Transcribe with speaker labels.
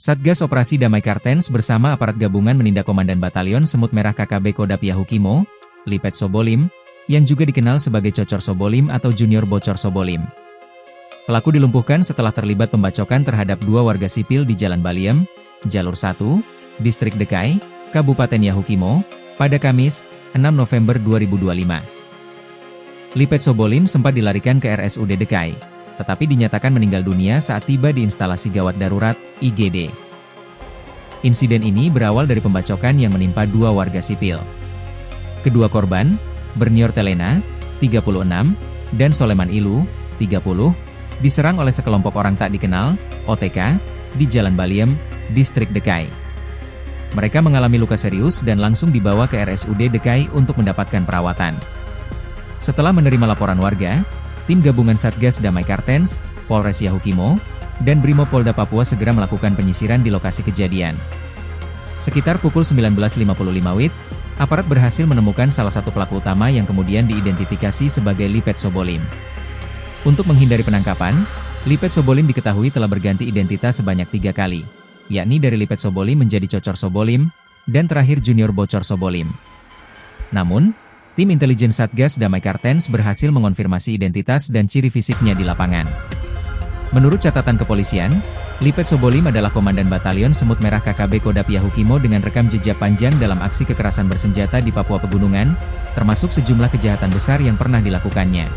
Speaker 1: Satgas Operasi Damai Kartens bersama aparat gabungan menindak Komandan Batalion Semut Merah KKB Kodam Yahukimo, Lipet Sobolim, yang juga dikenal sebagai Cocor Sobolim atau Junior Bocor Sobolim. Pelaku dilumpuhkan setelah terlibat pembacokan terhadap 2 warga sipil di Jalan Baliem, Jalur 1, Distrik Dekai, Kabupaten Yahukimo, pada Kamis, 6 November 2025. Lipet Sobolim sempat dilarikan ke RSUD Dekai, tetapi dinyatakan meninggal dunia saat tiba di instalasi gawat darurat, IGD. Insiden ini berawal dari pembacokan yang menimpa 2 warga sipil. Kedua korban, Bernior Telena, 36, dan Soleman Ilu, 30, diserang oleh sekelompok orang tak dikenal, OTK, di Jalan Baliem, Distrik Dekai. Mereka mengalami luka serius dan langsung dibawa ke RSUD Dekai untuk mendapatkan perawatan. Setelah menerima laporan warga, tim gabungan Satgas Damai Kartens, Polres Yahukimo, dan Brimopolda Papua segera melakukan penyisiran di lokasi kejadian. Sekitar pukul 19.55 WIB, aparat berhasil menemukan salah satu pelaku utama yang kemudian diidentifikasi sebagai Lipet Sobolim. Untuk menghindari penangkapan, Lipet Sobolim diketahui telah berganti identitas sebanyak 3 kali, yakni dari Lipet Sobolim menjadi Cocor Sobolim, dan terakhir Junior Bocor Sobolim. Namun, tim intelijen Satgas Damai Kartens berhasil mengonfirmasi identitas dan ciri fisiknya di lapangan. Menurut catatan kepolisian, Lipet Sobolim adalah Komandan Batalion Semut Merah KKB Kodam Yahukimo dengan rekam jejak panjang dalam aksi kekerasan bersenjata di Papua Pegunungan, termasuk sejumlah kejahatan besar yang pernah dilakukannya.